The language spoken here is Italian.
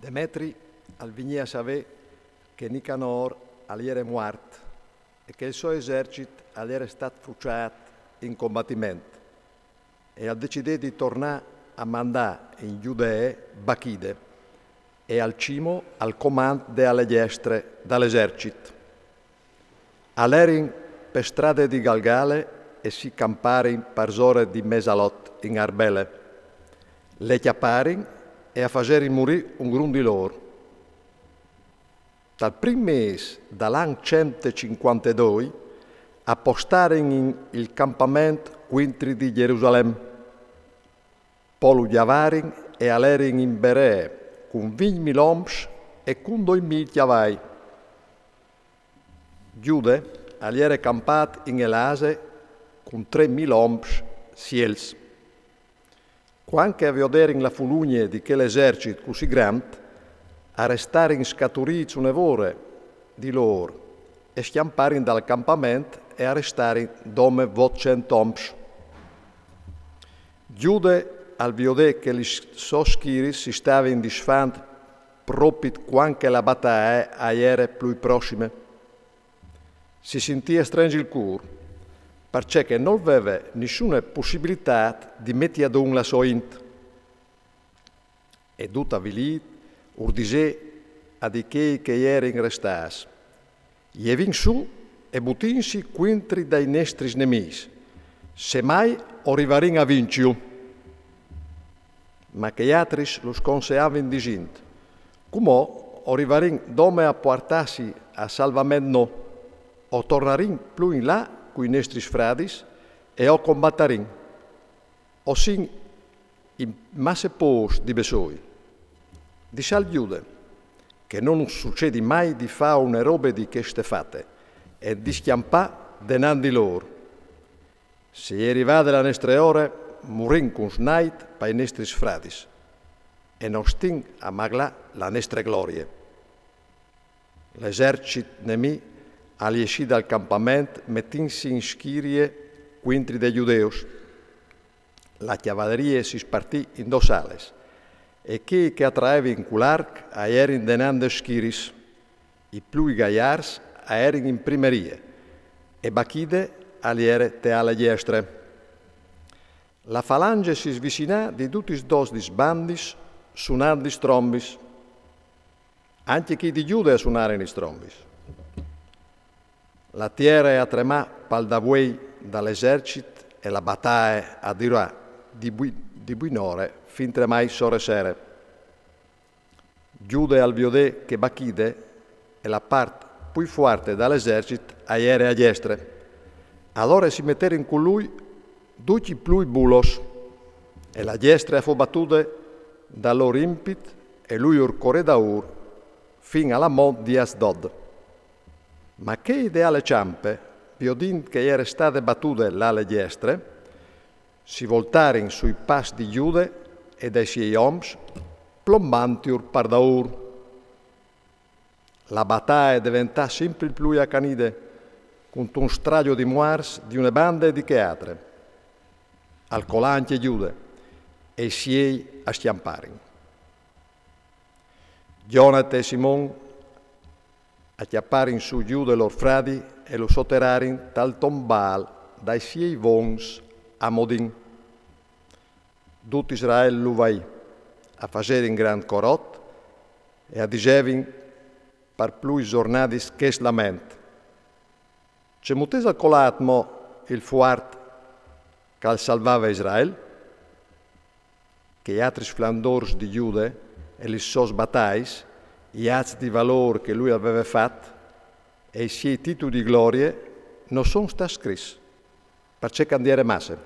Demetri al vigné a sapere che Nicanor era morto e che il suo esercito era stato fruciato in combattimento e ha deciso di tornare a mandare in Giudea Bachide e al cimo al comando delle destre dall'esercito. All'erin per strade di Galgale e si camparin per zore di Mesalot in Arbele. Le chiapparin e a fare morire un grun di loro. Dal primo mese dall'anno 152 appostarono in il campamento quintri di Gerusalemme. Poi lo chiavarono e all'erin in Berea con 20.000 oms e con 2.000 chiavai. Giude era campato in Elase con 3.000 oms siels. Quando vedere la fulugne di quell'esercito così grande, arrestarono scaturiti un'evore di loro e schiamparono dal campamento e arrestarono dome 800 oms. Giude al vedere che gli soschiri si stavano disfando proprio quando la battaglia era più prossima. Si sentiva stringe il cuore, perché non aveva nessuna possibilità di mettere ad un la sua int. E tuttavia, urdisè a di che erano restati. Ievin su e buttinsi quintri dai nostri nemici, se mai arrivarin a vinciu. Ma che gli altri lo sconseavano dicendo, come arrivarin dome a portarsi a salvamento no, o tornarin più in là con i nostri fradis e o combattarin, o sin in masse pos di besoi. Disse al Giude che non succede mai di fare una roba di queste fatte e di schiampare denandi loro. Se è arrivata la nostra ora, morin con snait per i nostri fradis e non sting a magla la nostra gloria. L'esercito nemico all'esci dal campamento mettinsi in schirie quintri dei giudeus. La cavalleria si spartì in due sales e chi che attraeva in quell'arc erano denande schiris, i più gagliars erano in primerie e Bachide era te alle destre. La falange si svicinà di tutti i dos di sbandis suonando i strombis, anche chi di Giuda suonarono i strombis. La terra a tremà pal davuei dall'esercito e la battaglia a dirà di buinore fin tremai sere. Giude al viodè che Bachide è la parte più forte dall'esercito era a destra. Allora si metterono con lui tutti più bulos e la destra fu battuta da loro impit e lui corre da ur fin alla mod di Asdod. Ma che ideale ciampe, viodin che era state battute l'alle destre, si voltarono sui passi di Giude e dai suoi oms, plombantiur par daur. La battaglia diventò sempre più accanita, con un straglio di muars di una banda e di che altre. Al colante Giude e siei a schiamparin. Jonathan e Simon acchiapparin su Giude lor fradi e lo sotterarin dal tombal dai siei vons a Modin. Tutto Israele lo vai a fare in gran corot e a dicevin per più giornati che lament. C'è mutesa colat mo il fuart che salvava Israele, che gli altri flandors di Giude e gli sos batais, gli atti di valore che lui aveva fatto e i suoi titoli di gloria non sono stati scritti, perché candiere masse.